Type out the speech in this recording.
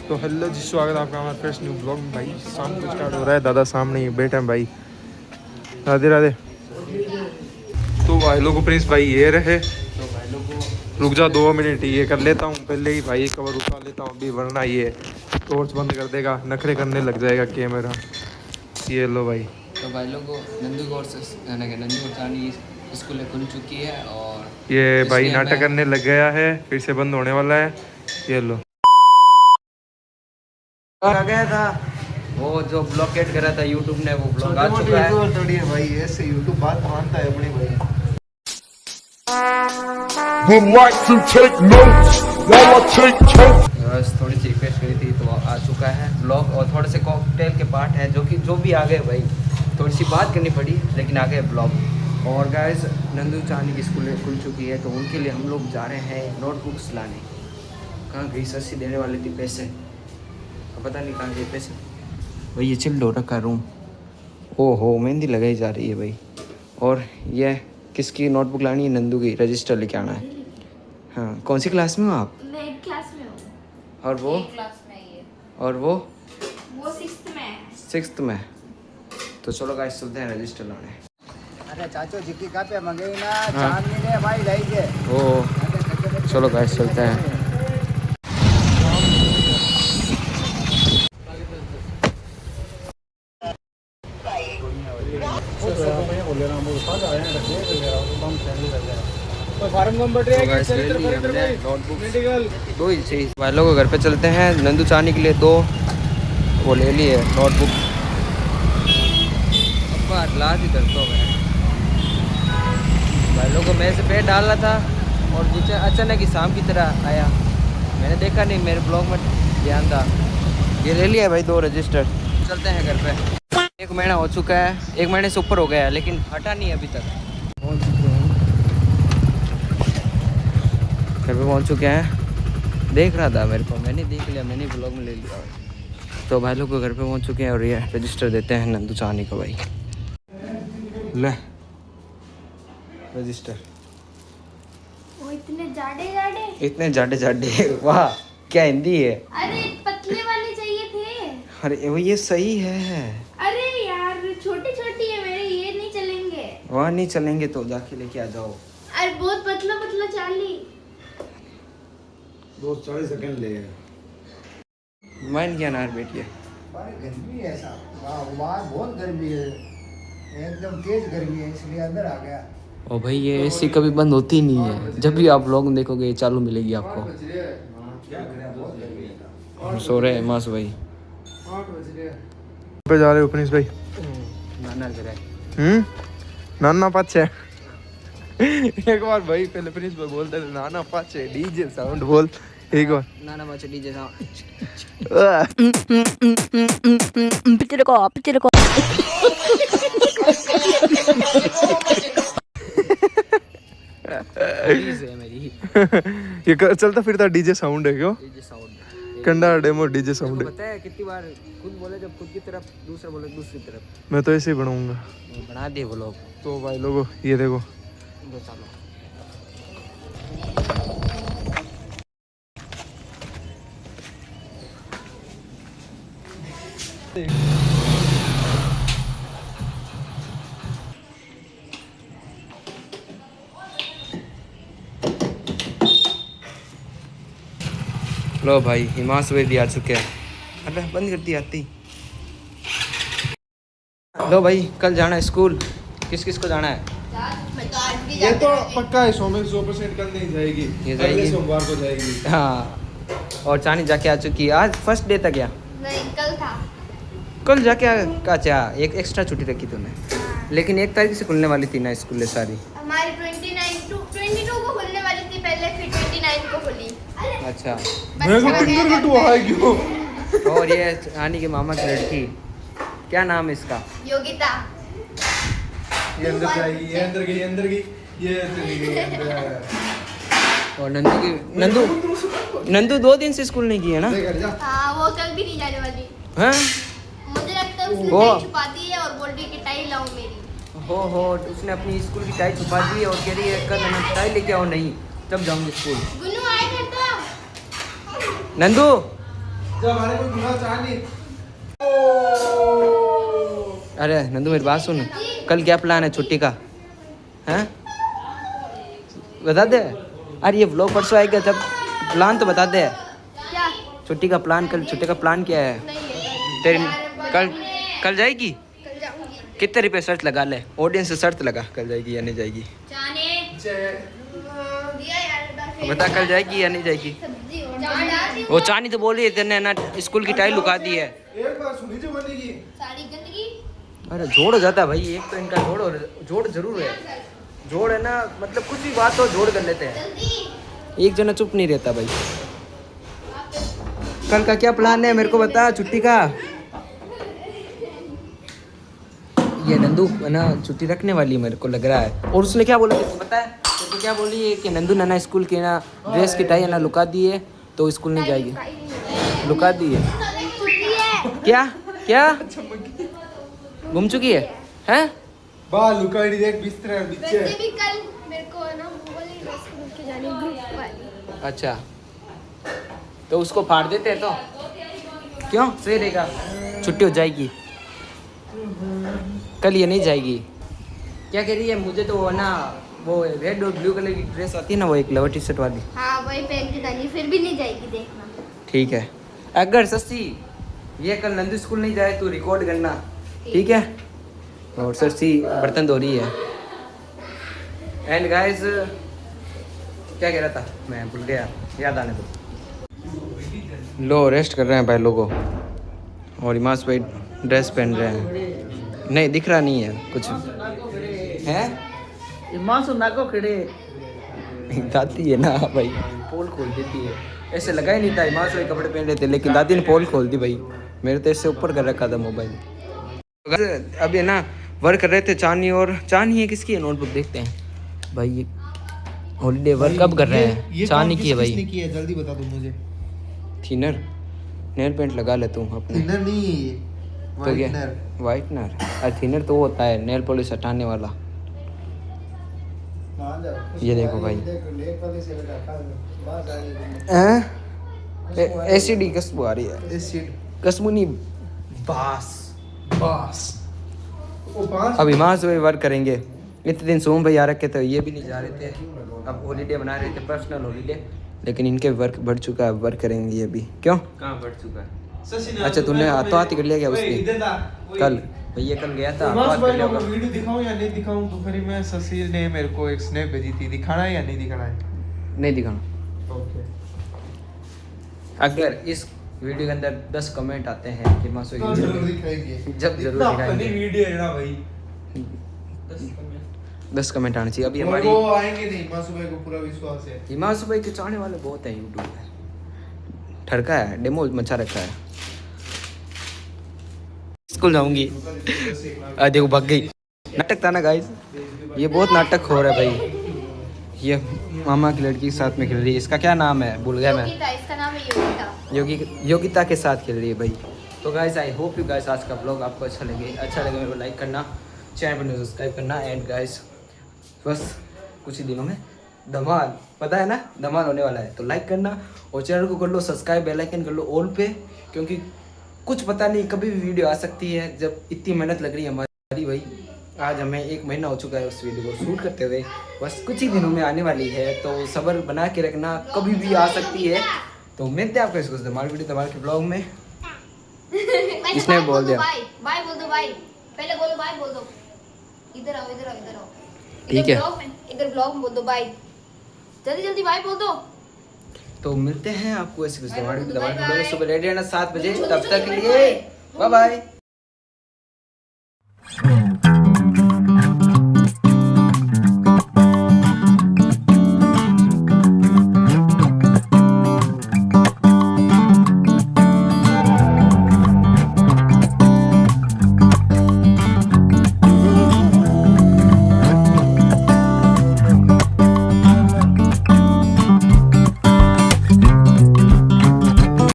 तो हेलो जी, स्वागत है आपका हमारे फ्रेश न्यू ब्लॉग में। भाई शाम को स्टार्ट हो रहा है, दादा सामने ही बैठे हैं भाई। राधे राधे। तो भाई लोगों प्रिंस भाई ये रहे। तो भाई लोगों रुक जा 2 मिनट, ये कर लेता हूँ पहले ही भाई, कवर उठा लेता हूँ अभी, वरना ये टॉर्च बंद कर देगा, नखरे करने लग जाएगा कैमरा। ये लो भाई। तो भाई लोगों नंदू गौर चानी स्कूल खुल चुकी है और ये भाई नाटक करने लग गया है, फिर से बंद होने वाला है। ये लो आ गया था वो जो ब्लॉकेट करा था यूट्यूब ने, वो ब्लॉक आ चुका है। थोड़ी है भाई, ऐसे यूट्यूब बात मानता है अपनी भाई। बस थोड़ी सी रिक्वेस्ट करी थी तो आ चुका है ब्लॉग, और थोड़े से कॉकटेल के पार्ट हैं जो भी आ गए भाई, थोड़ी सी बात करनी पड़ी लेकिन आ गए ब्लॉग। और गाइस नंदू चानी की स्कूल खुल चुकी है तो उनके लिए हम लोग जा रहे हैं नोटबुक्स लाने। कहाँ गई सस्सी देने वाली थी पैसे, पता नहीं कहाँ गए पैसे भाई। ये चिल्ड हो रखा रूम। ओहो मेहंदी लगाई जा रही है भाई। और ये किसकी नोटबुक लानी है? नंदू की, रजिस्टर लेके आना है। हाँ कौन सी क्लास में हो आप? मैं 1 क्लास में हूँ। और वो क्लास में ही है। और वो 6th में है। 6th में। तो चलो गाइस चलते हैं रजिस्टर लाने। अरे चाचो जी की कापे मंगे ना चांदनी ने भाई लाई के। ओ चलो गाइस चलते हैं। दो ही चाहिए भाई लोग, घर पे चलते हैं। नंदू चानी के लिए 2 वो ले लिए नोटबुक। अब लाज ही करता हूँ मैं भाई लोगों। मैं से पेट डाल रहा था और अचानक ही शाम की तरह आया, मैंने देखा नहीं, मेरे ब्लॉग में ध्यान था। ये ले लिया भाई 2 रजिस्टर। चलते हैं घर पे। 1 महीना हो चुका है, 1 महीने से ऊपर हो गया है लेकिन हटा नहीं अभी तक। पहुँच चुके हैं घर पे, पहुँच चुके हैं। देख रहा था मेरे को, मैंने देख लिया, मैंने ब्लॉग में ले लिया। तो भाई लोग घर पे पहुँच चुके हैं और ये रजिस्टर देते हैं नंदू चानी को भाई। ले रजिस्टर। वो इतने जाड़े इतने जाडे वाह क्या हिंदी है। अरे पतले वाले चाहिए थे। अरे वो ये सही है। अरे यार छोटी छोटी है मेरे, ये नहीं चलेंगे। वहाँ नहीं चलेंगे तो जाके लेके आ जाओ। अरे बहुत पतला पतला चाली। 40 सेकंड ले। माइन क्या नार बेटिए। गर्मी है साहब, वहाँ बहुत गर्मी है, एकदम तेज गर्मी है, इसलिए अंदर आ गया। ओ भाई ये एसी कभी बंद होती नहीं है, जब भी आप व्लॉग देखोगे ये चालू मिलेगी आपको। सो रहे हैं मास भाई। 8 बज रहे पे जा रहे हो प्रिंस भाई? नाना करे नाना पाछे। एक बार भाई पहले प्रिंस भाई बोलते थे नाना पाछे, डीजे साउंड बोल एक बार। नाना पाछे डीजे साउंड। पिक्चर को है मेरी। ये चलता फिरता डीजे साउंड है क्यों? डीजे साउंड कंडा डेमो डीजे साउंड है। पता है कितनी बार खुद बोले, जब खुद की तरफ दूसरा बोले दूसरी तरफ। मैं तो ऐसे ही बनाऊंगा। बना दिए वो लोग। तो भाई लोगों ये देखो, चलो लो भाई हिमांशु भाई भी आ चुके हैं। अरे बंद कर दी आती। लो भाई कल जाना है स्कूल, किस किस को जाना है? ये तो पक्का है, 100% कल नहीं जाएगी, ये जाएगी सोमवार को जाएगी। हाँ और चानी जाके आ चुकी है। आज फर्स्ट डे था क्या? नहीं कल था। कल जाके अच्छा एक एक्स्ट्रा छुट्टी रखी तूने, लेकिन 1 तारीख से खुलने वाली थी ना स्कूल सारी। हमारी 22 को खुलने वाली थी पहले, फिर 29 को खुली। अच्छा मैं तो किंडर का टू है क्यों? और ये चानी के मामा की लड़की, क्या नाम है इसका? योगिता। ये अंदर जाएगी, ये अंदर गई, अंदर गई, ये अंदर गई, अंदर। और नंदू 2 दिन से स्कूल नहीं किया ना? हाँ वो कल भी नहीं जाने वाली। हाँ मुझे लगता है उसने वो टाई छुपा दी है और बोल रही है कि टाई लाऊं मेरी। हो उसने अपनी स्कूल की टाई छुपा दी और कह रही है कल मैं टाई लेके आओ, नहीं तब जाऊंगी स्कूल। गुन्नू आए घर तो। नंदू जब हमारे कोई गुनाह चाह नहीं। अरे नंदू मेरी बात सुन, कल क्या प्लान है छुट्टी का? हैं बता दे। अरे ये व्लॉग परसों आएगा जब प्लान तो बता दे। क्या छुट्टी का प्लान, कल छुट्टी का प्लान क्या है नहीं है तेरी? कल जाएगी? कल जाऊंगी। कितने रुपये शर्त लगा ले, ऑडियंस से शर्त लगा, कल जाएगी या नहीं जाएगी? जाने दिया यार, बता कल जाएगी या नहीं जाएगी? सब्जी और जाने वो चांदी तो बोली तेने ना, स्कूल की टाई लुका दी है। एक बार सुनी जो बनेगी। सारी गंदगी। अरे जोड़ हो जाता है भाई, एक तो इनका जोड़ जरूर है। जोड़ है ना, मतलब कुछ भी बात हो जोड़ कर लेते हैं, जल्दी एक जना चुप नहीं रहता भाई। कल का क्या प्लान है मेरे को बता छुट्टी का? ये नंदू है ना छुट्टी रखने वाली है मेरे को लग रहा है। और उसने क्या बोला तेरे को पता है? तेरे को क्या बोली है कि नंदू नाना स्कूल की ना ड्रेस की टाई है ना लुका दी है, तो स्कूल नहीं जाएगी। लुका दी है छुट्टी है। क्या? क्या घूम चुकी है? हैं? बाल लुकाई देख बिस्तर वैसे भी कल मेरे को है ना वो वाली ड्रेस खरीद के जानी, ग्रुप वाली। अच्छा तो उसको फाड़ देते हैं तो क्यों? सही रहेगा, छुट्टी हो जाएगी। कल ये नहीं जाएगी। क्या कह रही है? मुझे तो वो ना वो रेड और ब्लू कलर की ड्रेस आती है ना, वो एक लोअर टी शर्ट वाली। हाँ वही पहन के जानी, फिर भी नहीं जाएगी देखना। ठीक है, अगर सस्ती ये कल नंदू स्कूल नहीं जाए तो रिकॉर्ड करना, ठीक है? और सस्ती बर्तन धो रही है। एंड गाइस क्या कह रहा था मैं भूल गया, याद आने दो। लो रेस्ट कर रहे हैं भाई लोगों, और इमास भाई ड्रेस पहन रहे हैं। नहीं दिख रहा नहीं है कुछ है। मासू नाको खड़े दादी है ना भाई, पोल खोल देती है। ऐसे लगा ही नहीं था, इमास भाई कपड़े पहन रहे थे लेकिन दादी ने पोल खोल दी भाई। मेरे तो इससे ऊपर कर रखा था मोबाइल। अब ये ना वर्क कर रहे थे चांदी, और चांदी है किसकी है नोटबुक देखते हैं भाई। ये हॉलीडे वर्क कब कर रहे हैं? चांदी की है भाई। किसने की है जल्दी बता दो मुझे। थिनर नेल पेंट लगा ले तुम अपने। थिनर नहीं, तो क्या? वाइटनर। अरे थिनर तो वो होता है नेल पॉलिश हटाने वाला। ये देखो भाई, एसिड खुशबू आ रही है। एसिड खुशबू नहीं, बास। बस ओ पांच अब हिमांश भाई वर्क करेंगे। इतने दिन सोम भाई आ रखे थे, ये भी नहीं जा रहे थे। अब हॉलीडे बना रहे थे, पर्सनल हॉलीडे, लेकिन इनके वर्क बढ़ चुका है, वर्क करेंगे ये भी। क्यों? कहाँ बढ़ चुका है? अच्छा तुमने हाथों हाथ कर लिया क्या उसने? कल भैया कल गया था, हाथों हाथ कर लिया होगा। वीडियो दिखाऊं या नहीं दिखाऊं? दोपहर में शशि ने मेरे को एक स्नैप भेजी थी, दिखाना है या नहीं दिखाना है? नहीं दिखाना। ओके अगर इस वीडियो के अंदर 10 कमेंट आते हैं कि मासू तो जरूर दिखाएंगे, जब जरूर इतना दिखाएंगे। फनी वीडियो है ना भाई। 10 कमेंट आने चाहिए। अभी और हमारी वो आएंगे नहीं, मासू भाई को पूरा विश्वास है। हिमांशु भाई के चाहने वाले बहुत हैं यूट्यूब पे। ठरका है, डेमो मचा रखा है। स्कूल जाऊंगी। देखो भाग गई। नाटक था ना गाइस, ये बहुत नाटक हो रहा है भाई। ये मामा की लड़की के साथ में खेल रही है, इसका क्या नाम है भूल गया मैं। योगिता, इसका नाम है योगिता। योगिता के साथ खेल रही है भाई। तो guys I hope you guys आज का ब्लॉग आपको अच्छा लगे मेरे को लाइक करना, चैनल पर सब्सक्राइब करना। एंड गाइस बस कुछ ही दिनों में धमाल, पता है ना धमाल होने वाला है, तो लाइक करना और चैनल को कर लो सब्सक्राइब, बेल आइकन कर लो ऑल पे, क्योंकि कुछ पता नहीं कभी भी वीडियो आ सकती है। जब इतनी मेहनत लग रही है हमारी भाई, आज हमें 1 महीना हो चुका है उस वीडियो को शूट करते हुए, बस कुछ ही दिनों में आने वाली है, तो सब्र बना के रखना, कभी भी आ सकती है। तो मिलते हैं आपको इसको धमाल वीडियो धमाल के ब्लॉग में। किसने बोल दिया? बाय बोल दो, बाय पहले बोलो, बाय बोल दो। इधर आओ, इधर आओ, इधर आओ। ठीक है, इधर ब्लॉग में बोल दो बाय, जल्दी जल्दी बाय बोल दो। तो मिलते हैं आपको ऐसे कुछ धमाल वीडियो धमाल के बाय ब्लॉग में। बाय। सुबह रेडी रहना 7 बजे, तब तक के लिए बाय बाय।